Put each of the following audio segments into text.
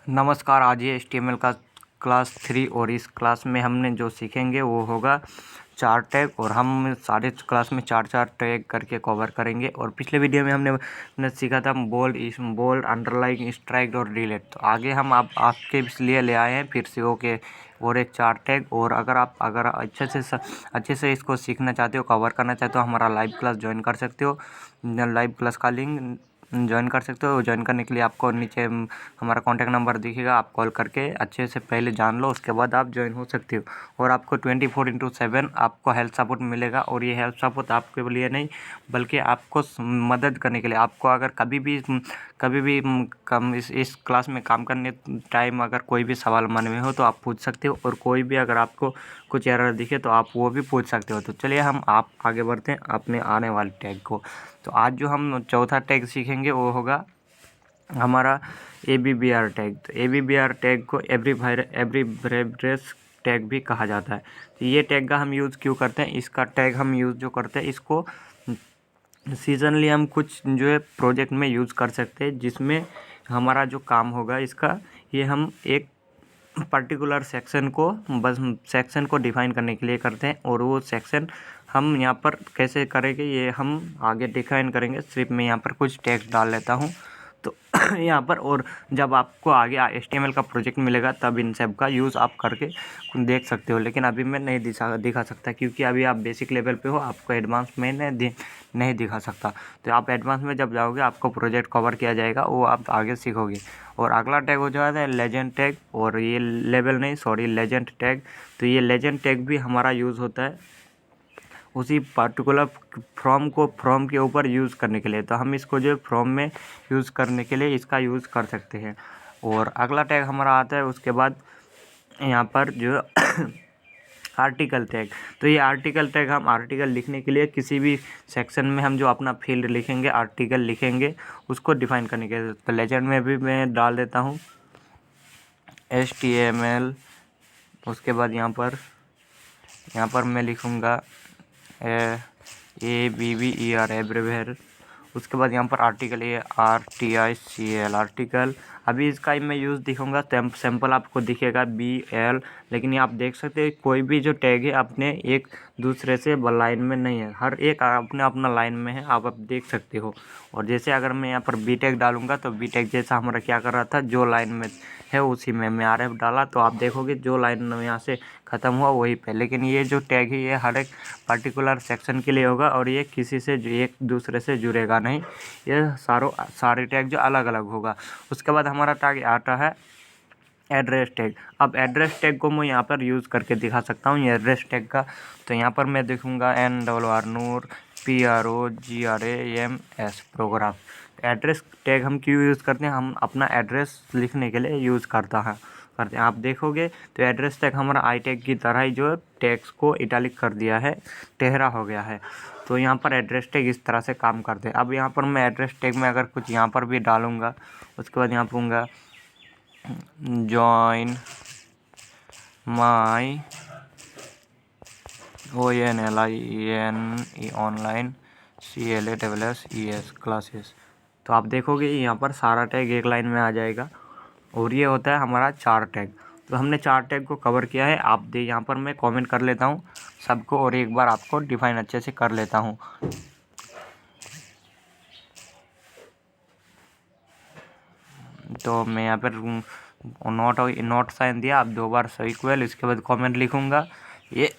नमस्कार। आज ये HTML का क्लास 3 और इस क्लास में हमने जो सीखेंगे वो होगा चार टैग, और हम सारे क्लास में चार टैग करके कवर करेंगे। और पिछले वीडियो में हमने सीखा था बोल्ड, अंडरलाइन, स्ट्राइक और डिलीट। तो आगे हम आपके लिए ले आए हैं फिर से ओके और एक चार टैग। और अगर अच्छे से इसको सीखना चाहते हो, कवर करना चाहते हो, हमारा लाइव क्लास ज्वाइन कर सकते हो। लाइव क्लास का लिंक ज्वाइन कर सकते हो। ज्वाइन करने के लिए आपको नीचे हमारा कॉन्टैक्ट नंबर दिखेगा, आप कॉल करके अच्छे से पहले जान लो, उसके बाद आप ज्वाइन हो सकते हो। और आपको 24/7 आपको हेल्थ सपोर्ट मिलेगा। और ये हेल्थ सपोर्ट आपके लिए नहीं बल्कि आपको मदद करने के लिए। आपको अगर कभी भी कम इस क्लास में काम करने टाइम अगर कोई भी सवाल मन में हो तो आप पूछ सकते हो। और कोई भी अगर आपको कुछ एरर दिखे तो आप वो भी पूछ सकते हो। तो चलिए हम आगे बढ़ते हैं अपने आने वाले टैग को। तो आज जो हम चौथा टैग सीखेंगे वो होगा हमारा ABBR टैग। तो ABBR टैग को एब्रीब्रेस टैग भी कहा जाता है। तो ये टैग का हम यूज़ क्यों करते हैं, इसका टैग हम यूज़ जो करते हैं इसको सीजनली हम कुछ जो है प्रोजेक्ट में यूज़ कर सकते हैं, जिसमें हमारा जो काम होगा इसका ये हम एक पर्टिकुलर सेक्शन को डिफाइन करने के लिए करते हैं। और वो सेक्शन हम यहाँ पर कैसे करेंगे ये हम आगे डिफाइन करेंगे। सिर्फ मैं यहाँ पर कुछ टेक्स्ट डाल लेता हूँ तो यहाँ पर। और जब आपको आगे HTML का प्रोजेक्ट मिलेगा तब इन सब का यूज़ आप करके देख सकते हो। लेकिन अभी मैं नहीं दिखा सकता क्योंकि अभी आप बेसिक लेवल पे हो, आपको एडवांस में नहीं दिखा सकता। तो आप एडवांस में जब जाओगे आपको प्रोजेक्ट कवर किया जाएगा, वो आप आगे सीखोगे। और अगला टैग हो जाता है लेजेंड टैग। और ये लेजेंड टैग। तो ये लेजेंड टैग भी हमारा यूज़ होता है उसी पार्टिकुलर फ्रॉम के ऊपर यूज़ करने के लिए। तो हम इसको जो फ्रॉम में यूज़ करने के लिए इसका यूज़ कर सकते हैं। और अगला टैग हमारा आता है उसके बाद यहाँ पर जो आर्टिकल टैग। तो ये आर्टिकल टैग हम आर्टिकल लिखने के लिए किसी भी सेक्शन में हम जो अपना फील्ड लिखेंगे, आर्टिकल लिखेंगे, उसको डिफाइन करने के लिए। तो लेजेंड में भी मैं डाल देता हूँ HTML। उसके बाद यहाँ पर मैं लिखूँगा ABBER एब्रीवेयर। उसके बाद यहाँ पर आर्टिकल ARTICL आर्टिकल। अभी इसका मैं यूज़ दिखाऊंगा, सैम्पल आपको दिखेगा BL। लेकिन ये आप देख सकते हैं कोई भी जो टैग है अपने एक दूसरे से लाइन में नहीं है, हर एक अपना लाइन में है, आप देख सकते हो। और जैसे अगर मैं यहाँ पर B टैग डालूंगा तो B टैग जैसा हमारा क्या कर रहा था, जो लाइन में है उसी में मैं RF डाला तो आप देखोगे जो लाइन में यहाँ से ख़त्म हुआ वही पे। लेकिन ये जो टैग है ये हर एक पर्टिकुलर सेक्शन के लिए होगा और ये किसी से एक दूसरे से जुड़ेगा नहीं, ये सारे टैग जो अलग अलग होगा। उसके बाद हमारा टैग आता है एड्रेस टैग। अब एड्रेस टैग को मैं यहाँ पर यूज़ करके दिखा सकता हूँ ये एड्रेस टैग का। तो यहाँ पर मैं देखूँगा NOR PROGRAMS program. Address tag हम क्यों यूज़ करते हैं, हम अपना एड्रेस लिखने के लिए यूज़ करते हैं। आप देखोगे तो एड्रेस टैग हमारा आई टैग की तरह ही जो टैग्स को इटैलिक कर दिया है, टेढ़ा हो गया है। तो यहाँ पर एड्रेस टैग इस तरह से काम करते हैं। अब यहाँ पर मैं एड्रेस टैग में अगर कुछ यहाँ पर भी डालूँगा, उसके बाद यहाँ पूँगा join my ONLINE online CLASSES classes. तो आप देखोगे यहाँ पर सारा टैग एक लाइन में आ जाएगा। और ये होता है हमारा चार टैग। तो हमने चार टैग को कवर किया है। आप यहाँ पर मैं कमेंट कर लेता हूँ सबको और एक बार आपको डिफाइन अच्छे से कर लेता हूँ। तो मैं यहाँ पर नॉट साइन दिया, आप दो बार सो इक्वल, इसके बाद कमेंट लिखूँगा ये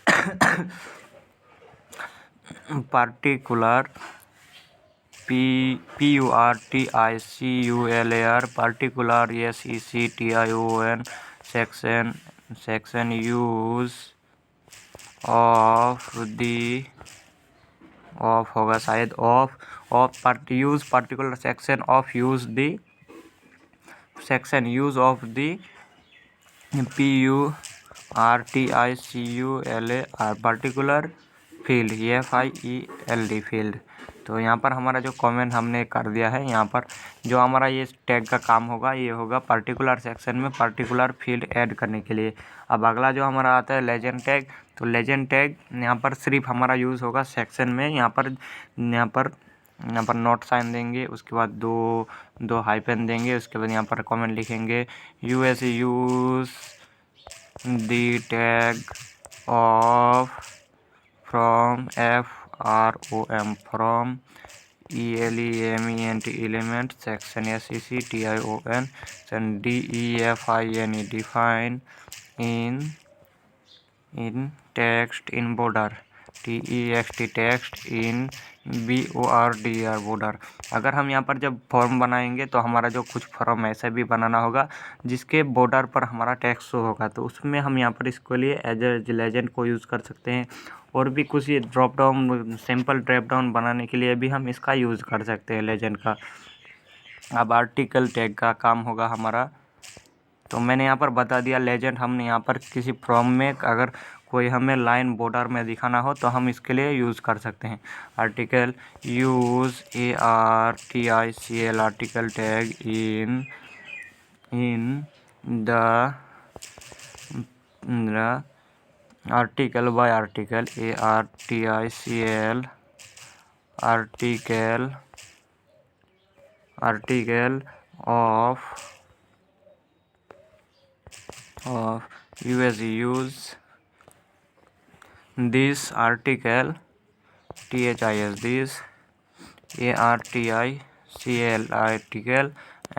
particular PURTICULAR particular SECTION section use of होगा शायद use particular section of use the section use of the PURTICULAR particular field FIELD field. तो यहाँ पर हमारा जो कमेंट हमने कर दिया है, यहाँ पर जो हमारा ये टैग का काम होगा ये होगा पर्टिकुलर सेक्शन में पर्टिकुलर फील्ड ऐड करने के लिए। अब अगला जो हमारा आता है लेजेंड टैग। तो लेजेंड टैग यहाँ पर सिर्फ हमारा यूज़ होगा सेक्शन में। यहाँ पर यहाँ पर नोट साइन देंगे, उसके बाद दो हाइफन देंगे, उसके बाद यहाँ पर कमेंट लिखेंगे US use the tag of from FROM from ELEMENT element section SECTION DEFINE define in text in border TEXT text in BORDR border. अगर हम यहाँ पर जब फॉर्म बनाएंगे तो हमारा जो कुछ फॉर्म ऐसा भी बनाना होगा जिसके बॉर्डर पर हमारा टेक्स्ट शो होगा, तो उसमें हम यहाँ पर इसके लिए एज ए लेजेंड को यूज़ कर सकते हैं। और भी कुछ ये drop down simple drop down बनाने के लिए भी हम इसका यूज़ कर सकते हैं लेजेंड का। अब आर्टिकल टैग का काम होगा हमारा, तो मैंने यहाँ पर बता दिया लेजेंड हमने यहाँ पर किसी फॉर्म में अगर कोई हमें लाइन बॉर्डर में दिखाना हो तो हम इसके लिए यूज़ कर सकते हैं। Article use ARTICL article tag in the article by article ARTICL article of US use this article THIS this ARTICL article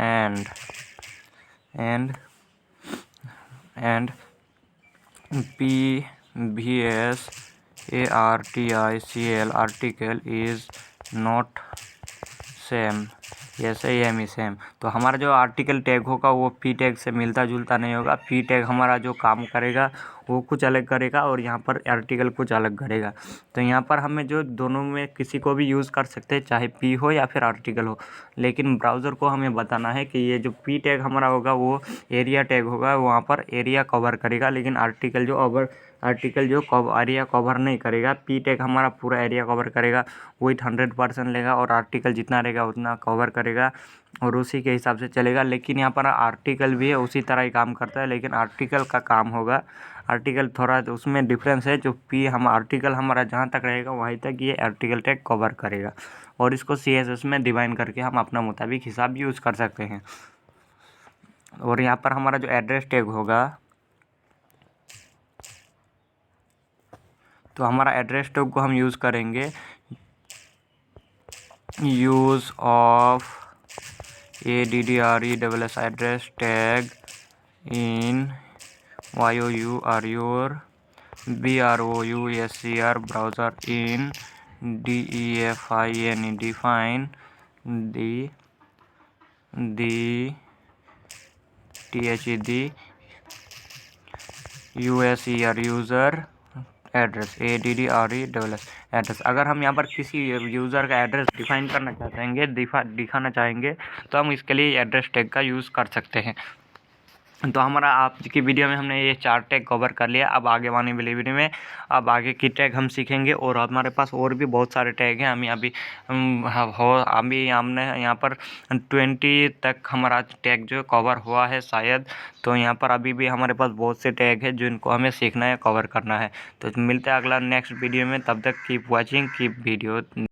and PVS ARTICL article is not same, ये सेम ही सेम। तो हमारा जो article tag होगा वो P tag से मिलता जुलता नहीं होगा। पी टैग हमारा जो काम करेगा वो कुछ अलग करेगा और यहाँ पर आर्टिकल कुछ अलग करेगा। तो यहाँ पर हमें जो दोनों में किसी को भी यूज़ कर सकते हैं, चाहे पी हो या फिर आर्टिकल हो, लेकिन ब्राउज़र को हमें बताना है कि ये जो पी टैग हमारा होगा वो एरिया टैग होगा, वहाँ पर एरिया कवर करेगा, लेकिन आर्टिकल जो एरिया कवर नहीं करेगा। पी टैग हमारा पूरा एरिया कवर करेगा, विथ 100% लेगा और आर्टिकल जितना रहेगा उतना कवर करेगा और उसी के हिसाब से चलेगा। लेकिन यहाँ पर आर्टिकल भी है, उसी तरह ही काम करता है, लेकिन आर्टिकल का काम होगा, आर्टिकल थोड़ा उसमें डिफरेंस है। जो पी हम आर्टिकल हमारा जहाँ तक रहेगा वहीं तक ये आर्टिकल टैग कवर करेगा और इसको CSS में डिवाइन करके हम अपना मुताबिक हिसाब यूज़ कर सकते हैं। और यहाँ पर हमारा जो एड्रेस टैग होगा, तो हमारा एड्रेस टैग को हम यूज़ करेंगे use of ADDRESS address tag in YOUR BROUSER browser in DEFINE define the USER user address ADDRESS address. अगर हम यहाँ पर किसी यूज़र का एड्रेस डिफाइन करना चाहेंगे, दिखाना चाहेंगे, तो हम इसके लिए एड्रेस टैग का यूज़ कर सकते हैं। तो हमारा आज की वीडियो में हमने ये 4 टैग कवर कर लिया। अब आगे आने वाली वीडियो में अब आगे की टैग हम सीखेंगे और हमारे पास और भी बहुत सारे टैग हैं। अभी हमने यहाँ पर 20 तक हमारा टैग जो कवर हुआ है शायद। तो यहाँ पर अभी भी हमारे पास बहुत से टैग हैं जिनको हमें सीखना है, कवर करना है। तो मिलते हैं अगला नेक्स्ट वीडियो में, तब तक कीप वॉचिंग, कीप वीडियो।